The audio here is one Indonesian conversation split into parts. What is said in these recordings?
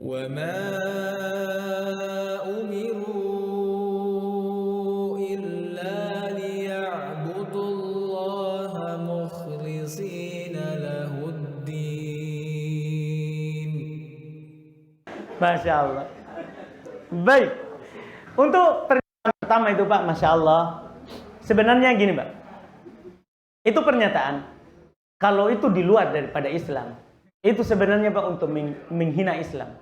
وما أمروا إلا ليعبدوا الله مخلصين له الدين. Masya Allah. Baik. Untuk pernyataan pertama itu Pak, Masya Allah. Sebenarnya gini Pak. Itu pernyataan. Kalau itu di luar daripada Islam, itu sebenarnya Pak untuk menghina Islam.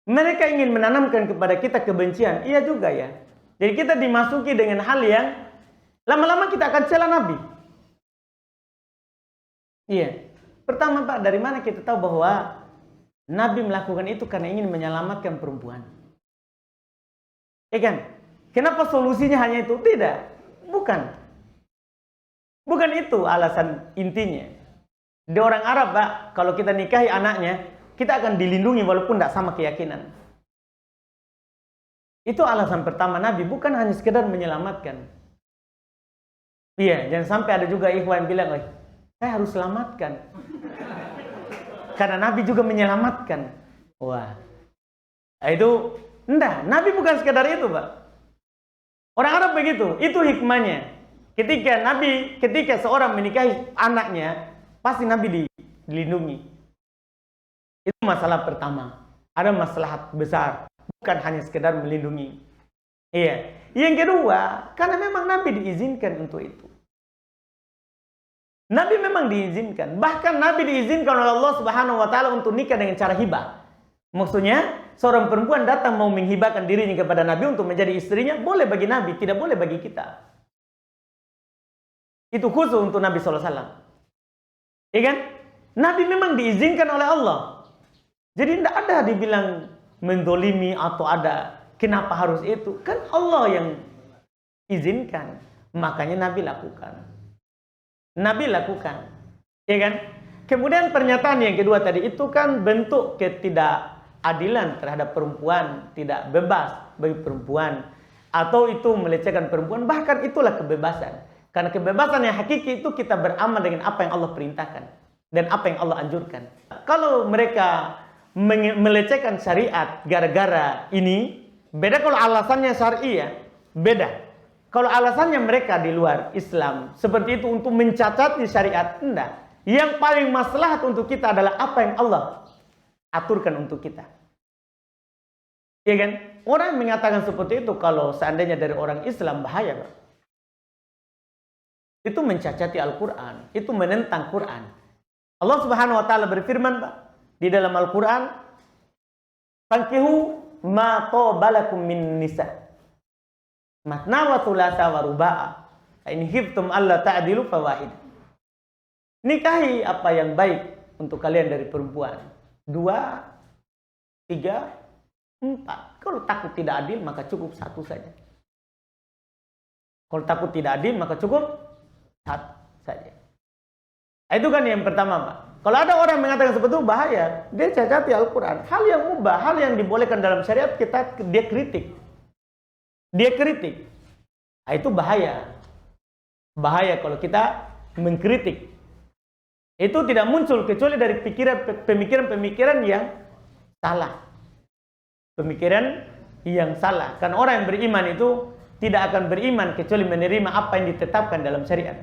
Mereka ingin menanamkan kepada kita kebencian. Iya juga ya. Jadi kita dimasuki dengan hal yang lama-lama kita akan cela Nabi. Iya. Pertama Pak, dari mana kita tahu bahwa Nabi melakukan itu karena ingin menyelamatkan perempuan? Ya kan? Kenapa solusinya hanya itu? Tidak. Bukan. Bukan itu alasan intinya. Di orang Arab Pak, kalau kita nikahi anaknya, kita akan dilindungi walaupun tidak sama keyakinan. Itu alasan pertama Nabi, bukan hanya sekedar menyelamatkan. Iya, jangan sampai ada juga ikhwan yang bilang, saya harus selamatkan. Karena Nabi juga menyelamatkan. Wah, itu enggak, Nabi bukan sekedar itu Pak. Orang Arab begitu, itu hikmahnya. Ketika seorang menikahi anaknya, pasti Nabi dilindungi. Itu masalah pertama. Ada masalah besar, bukan hanya sekedar melindungi. Iya. Yang kedua, karena memang Nabi diizinkan untuk itu. Nabi memang diizinkan. Bahkan Nabi diizinkan oleh Allah Subhanahu wa taala untuk nikah dengan cara hibah. Maksudnya, seorang perempuan datang mau menghibahkan dirinya kepada Nabi untuk menjadi istrinya, boleh bagi Nabi, tidak boleh bagi kita. Itu khusus untuk Nabi sallallahu alaihi wasallam. Ya kan? Nabi memang diizinkan oleh Allah. Jadi tidak ada dibilang mendolimi atau ada kenapa harus itu. Kan Allah yang izinkan. Makanya Nabi lakukan. Nabi lakukan. Ya kan? Kemudian pernyataan yang kedua tadi itu kan bentuk ketidakadilan terhadap perempuan. Tidak bebas bagi perempuan. Atau itu melecehkan perempuan. Bahkan itulah kebebasan. Karena kebebasan yang hakiki itu kita beramal dengan apa yang Allah perintahkan. Dan apa yang Allah anjurkan. Kalau mereka melecehkan syariat gara-gara ini, beda kalau alasannya syar'i ya, beda. Kalau alasannya mereka di luar Islam, seperti itu untuk mencacati syariat, enggak. Yang paling maslahat untuk kita adalah apa yang Allah aturkan untuk kita. Ya kan? Orang yang mengatakan seperti itu kalau seandainya dari orang Islam bahaya, Pak. Itu mencacati Al-Quran, itu menentang Quran. Allah Subhanahu wa taala berfirman, Pak, di dalam Al-Quran, "Fankihu ma tabalakum min nisa. Matna wa thulatha wa ruba'a. Fa in khiftum alla ta'dilu fawahid." Nikahi apa yang baik untuk kalian dari perempuan. 2, 3, 4. Kalau takut tidak adil, maka cukup 1 saja. Kalau takut tidak adil, maka cukup 1 saja. Itu kan yang pertama Pak. Kalau ada orang mengatakan seperti itu bahaya. Dia cacati Al-Quran. Hal yang mubah, hal yang dibolehkan dalam syariat dia kritik. Dia kritik. Nah, itu bahaya. Bahaya kalau kita mengkritik. Itu tidak muncul kecuali dari pemikiran-pemikiran yang salah. Pemikiran yang salah. Karena orang yang beriman itu tidak akan beriman kecuali menerima apa yang ditetapkan dalam syariat.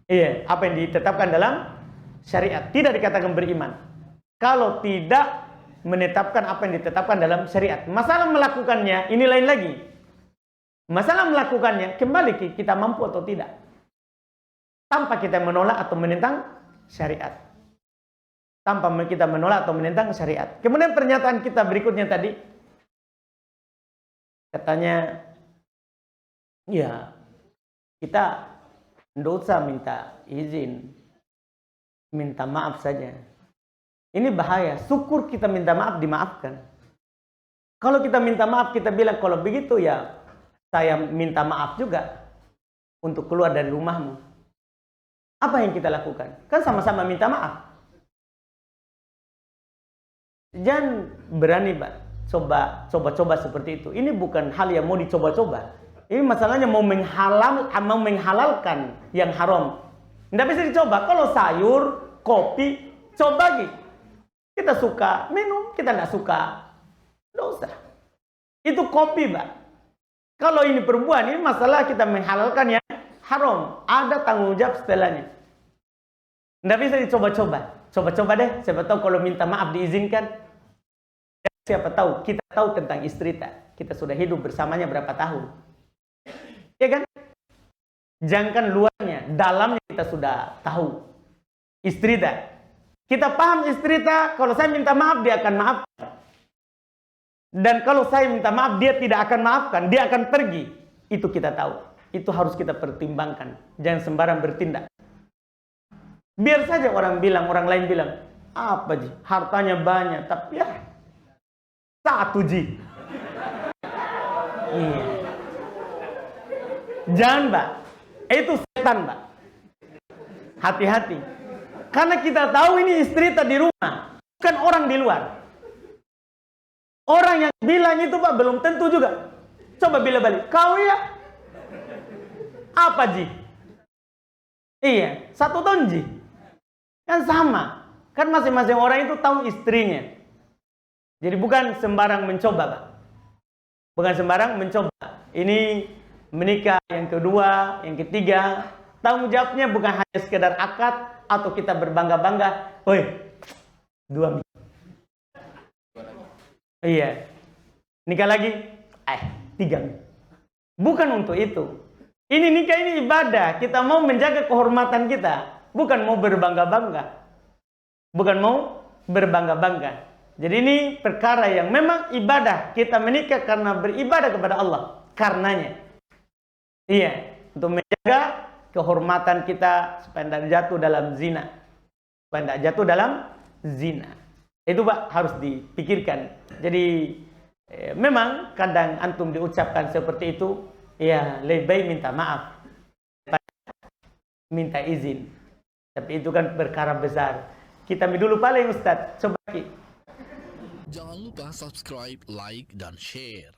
Iya, apa yang ditetapkan dalam syariat. Tidak dikatakan beriman kalau tidak menetapkan apa yang ditetapkan dalam syariat. Masalah melakukannya, ini lain lagi. Masalah melakukannya, kembali kita mampu atau tidak. Tanpa kita menolak atau menentang syariat. Tanpa kita menolak atau menentang syariat. Kemudian pernyataan kita berikutnya tadi, katanya, ya kita tidak usah minta izin, minta maaf saja. Ini bahaya. Syukur kita minta maaf dimaafkan. Kalau kita minta maaf, kita bilang kalau begitu ya saya minta maaf juga untuk keluar dari rumahmu. Apa yang kita lakukan? Kan sama-sama minta maaf. Jangan berani Pak coba-coba seperti itu. Ini bukan hal yang mau dicoba-coba. Ini masalahnya mau menghalalkan yang haram. Tidak bisa dicoba. Kalau sayur, kopi, coba lagi. Kita suka minum, kita tidak suka, dosa. Itu kopi, Pak. Kalau ini perempuan, ini masalah kita menghalalkan yang haram. Ada tanggung jawab setelahnya. Tidak bisa dicoba-coba. Coba-coba deh, siapa tahu kalau minta maaf diizinkan. Siapa tahu, kita tahu tentang istri kita sudah hidup bersamanya berapa tahun. Ya kan? Jangan luarnya, dalamnya kita sudah tahu. Istri kita paham istri kalau saya minta maaf, dia akan maafkan. Dan kalau saya minta maaf, dia tidak akan maafkan, dia akan pergi. Itu kita tahu. Itu harus kita pertimbangkan. Jangan sembarang bertindak. Biar saja orang lain bilang, apa Ji? Hartanya banyak, tapi ya satu Ji. Iya. Jangan, Pak. Itu setan, Pak. Hati-hati. Karena kita tahu ini istri di rumah, bukan orang di luar. Orang yang bilang itu, Pak, belum tentu juga. Coba bila balik, kau ya? Apa Ji? Iya, 1 tahun Ji. Kan sama. Kan masing-masing orang itu tahu istrinya. Jadi bukan sembarang mencoba, Pak. Bukan sembarang mencoba. Ini menikah yang kedua, yang ketiga. Tanggung jawabnya bukan hanya sekedar akad atau kita berbangga-bangga. Woi, 2 minggu. Iya. Nikah lagi? 3 minggu. Bukan untuk itu. Ini nikah ini ibadah. Kita mau menjaga kehormatan kita. Bukan mau berbangga-bangga. Bukan mau berbangga-bangga. Jadi ini perkara yang memang ibadah. Kita menikah karena beribadah kepada Allah. Karenanya. Iya. Untuk menjaga kehormatan kita supaya tidak jatuh dalam zina. Supaya tidak jatuh dalam zina. Itu, Pak, harus dipikirkan. Jadi memang kadang antum diucapkan seperti itu, ya lebih baik minta maaf, minta izin. Tapi itu kan perkara besar. Kita dulu paling, Ustaz. Coba. Jangan lupa subscribe, like, dan share.